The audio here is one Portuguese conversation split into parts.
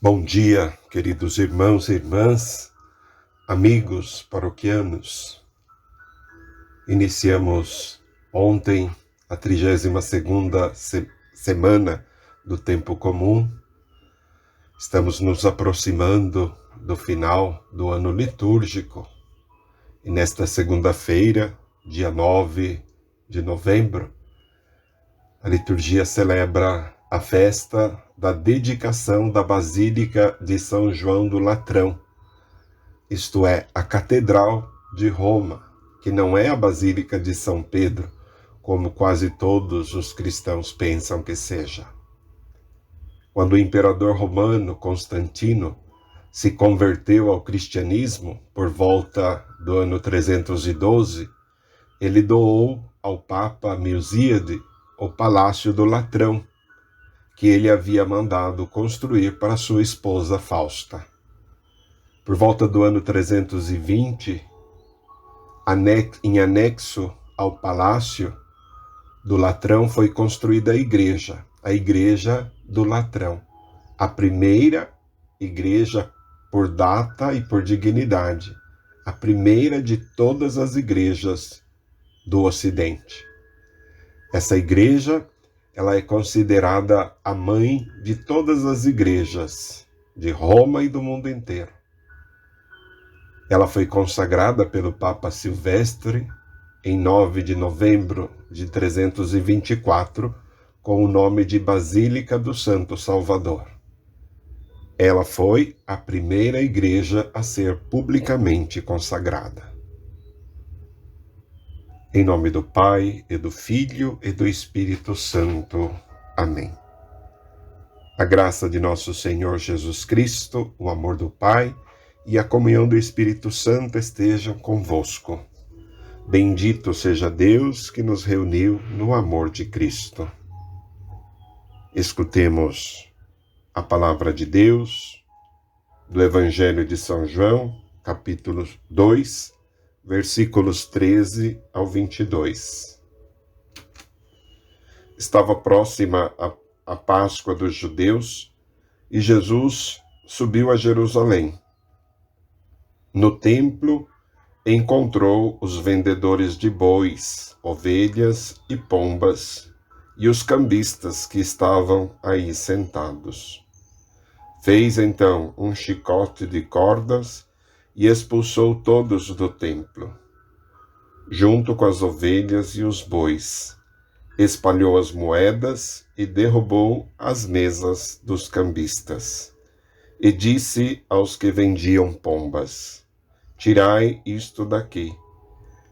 Bom dia, queridos irmãos e irmãs, amigos paroquianos. Iniciamos ontem a 32ª semana do Tempo Comum. Estamos nos aproximando do final do ano litúrgico. E nesta segunda-feira, dia 9 de novembro, a liturgia celebra a festa da dedicação da Basílica de São João do Latrão, isto é, a Catedral de Roma, que não é a Basílica de São Pedro, como quase todos os cristãos pensam que seja. Quando o imperador romano Constantino se converteu ao cristianismo por volta do ano 312, ele doou ao Papa Milzíade o Palácio do Latrão, que ele havia mandado construir para sua esposa Fausta. Por volta do ano 320, em anexo ao Palácio do Latrão foi construída a Igreja do Latrão, a primeira igreja por data e por dignidade, a primeira de todas as igrejas do Ocidente. Essa igreja, ela é considerada a mãe de todas as igrejas de Roma e do mundo inteiro. Ela foi consagrada pelo Papa Silvestre em 9 de novembro de 324 com o nome de Basílica do Santo Salvador. Ela foi a primeira igreja a ser publicamente consagrada. Em nome do Pai, e do Filho, e do Espírito Santo. Amém. A graça de nosso Senhor Jesus Cristo, o amor do Pai e a comunhão do Espírito Santo estejam convosco. Bendito seja Deus que nos reuniu no amor de Cristo. Escutemos a palavra de Deus do Evangelho de São João, capítulo 2, versículos 13 ao 22. Estava próxima a Páscoa dos judeus e Jesus subiu a Jerusalém. No templo, encontrou os vendedores de bois, ovelhas e pombas e os cambistas que estavam aí sentados. Fez então um chicote de cordas e expulsou todos do templo, junto com as ovelhas e os bois. Espalhou as moedas e derrubou as mesas dos cambistas. E disse aos que vendiam pombas: Tirai isto daqui.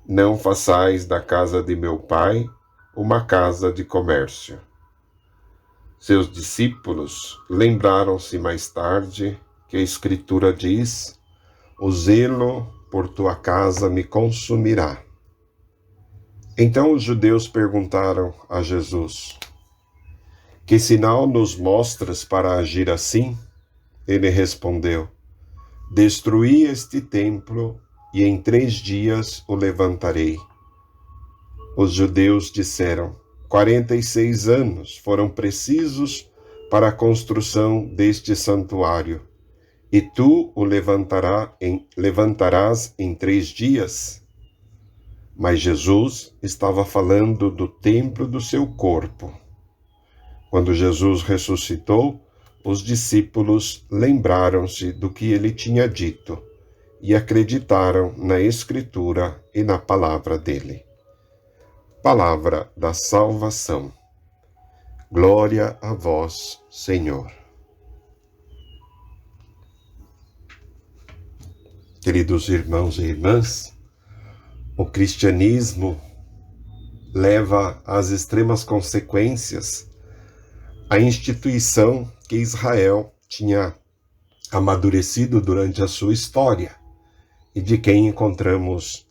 Não façais da casa de meu pai uma casa de comércio. Seus discípulos lembraram-se mais tarde que a Escritura diz: O zelo por tua casa me consumirá. Então os judeus perguntaram a Jesus: Que sinal nos mostras para agir assim? Ele respondeu: Destruí este templo e em 3 dias o levantarei. Os judeus disseram: 46 anos foram precisos para a construção deste santuário, e tu o levantarás em 3 dias? Mas Jesus estava falando do templo do seu corpo. Quando Jesus ressuscitou, os discípulos lembraram-se do que ele tinha dito e acreditaram na Escritura e na palavra dele. Palavra da salvação. Glória a vós, Senhor. Queridos irmãos e irmãs, o cristianismo leva às extremas consequências a instituição que Israel tinha amadurecido durante a sua história e de quem encontramos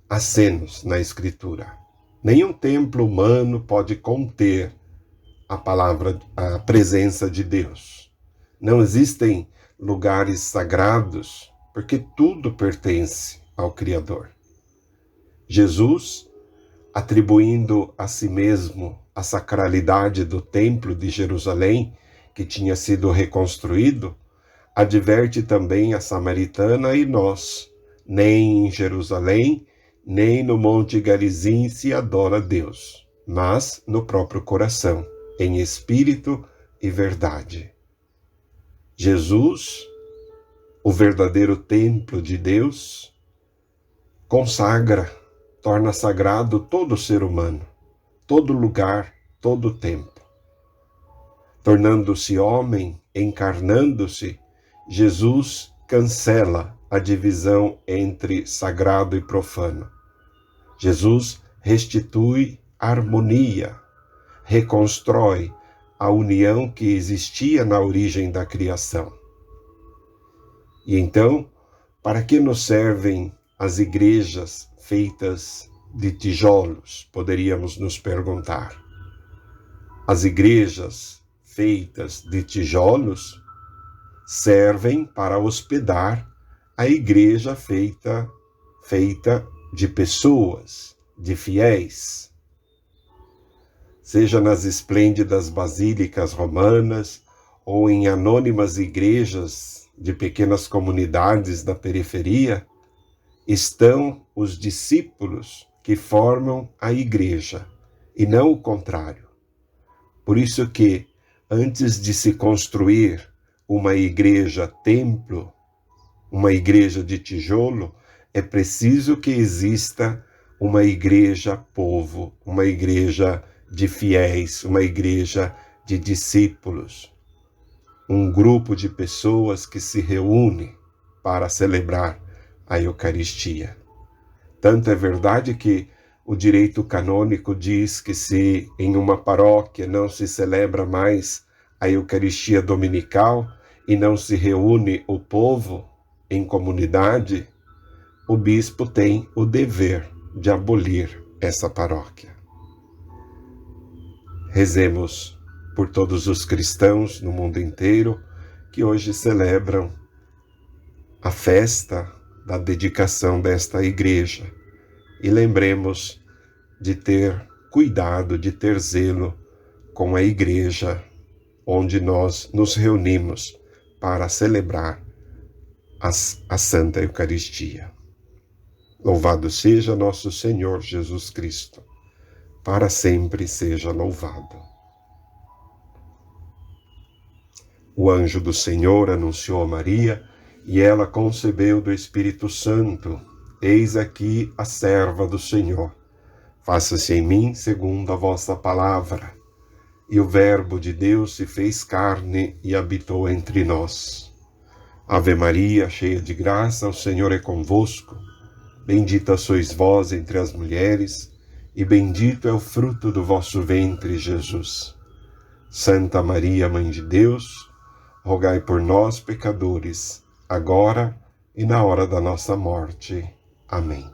acenos na Escritura. Nenhum templo humano pode conter a presença de Deus. Não existem lugares sagrados, porque tudo pertence ao Criador. Jesus, atribuindo a si mesmo a sacralidade do templo de Jerusalém, que tinha sido reconstruído, adverte também a samaritana e nós: nem em Jerusalém, nem no Monte Garizim se adora a Deus, mas no próprio coração, em espírito e verdade. Jesus, o verdadeiro templo de Deus, consagra, torna sagrado todo ser humano, todo lugar, todo tempo. Tornando-se homem, encarnando-se, Jesus cancela a divisão entre sagrado e profano. Jesus restitui harmonia, reconstrói a união que existia na origem da criação. E então, para que nos servem as igrejas feitas de tijolos, poderíamos nos perguntar. As igrejas feitas de tijolos servem para hospedar a igreja feita de pessoas, de fiéis. Seja nas esplêndidas basílicas romanas ou em anônimas igrejas de pequenas comunidades da periferia, estão os discípulos que formam a igreja, e não o contrário. Por isso que, antes de se construir uma igreja-templo, uma igreja de tijolo, é preciso que exista uma igreja-povo, uma igreja de fiéis, uma igreja de discípulos, um grupo de pessoas que se reúne para celebrar a Eucaristia. Tanto é verdade que o direito canônico diz que se em uma paróquia não se celebra mais a Eucaristia dominical e não se reúne o povo em comunidade, o bispo tem o dever de abolir essa paróquia. Rezemos por todos os cristãos no mundo inteiro que hoje celebram a festa da dedicação desta igreja e lembremos de ter cuidado, de ter zelo com a igreja onde nós nos reunimos para celebrar a Santa Eucaristia. Louvado seja nosso Senhor Jesus Cristo, para sempre seja louvado. O anjo do Senhor anunciou a Maria, e ela concebeu do Espírito Santo. Eis aqui a serva do Senhor. Faça-se em mim segundo a vossa palavra. E o Verbo de Deus se fez carne e habitou entre nós. Ave Maria, cheia de graça, o Senhor é convosco. Bendita sois vós entre as mulheres, e bendito é o fruto do vosso ventre, Jesus. Santa Maria, Mãe de Deus, rogai por nós, pecadores, agora e na hora da nossa morte. Amém.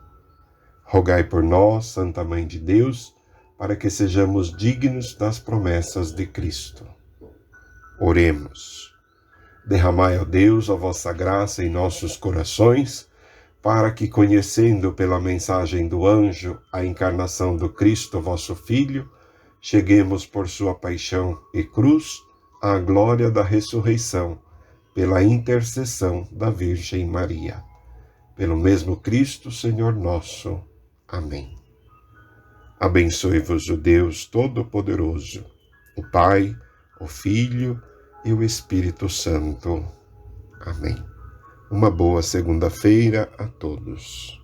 Rogai por nós, Santa Mãe de Deus, para que sejamos dignos das promessas de Cristo. Oremos. Derramai, ó Deus, a vossa graça em nossos corações, para que, conhecendo pela mensagem do anjo a encarnação do Cristo, vosso Filho, cheguemos por sua paixão e cruz à glória da ressurreição, pela intercessão da Virgem Maria. Pelo mesmo Cristo, Senhor nosso. Amém. Abençoe-vos o Deus Todo-Poderoso, o Pai, o Filho e o Espírito Santo. Amém. Uma boa segunda-feira a todos.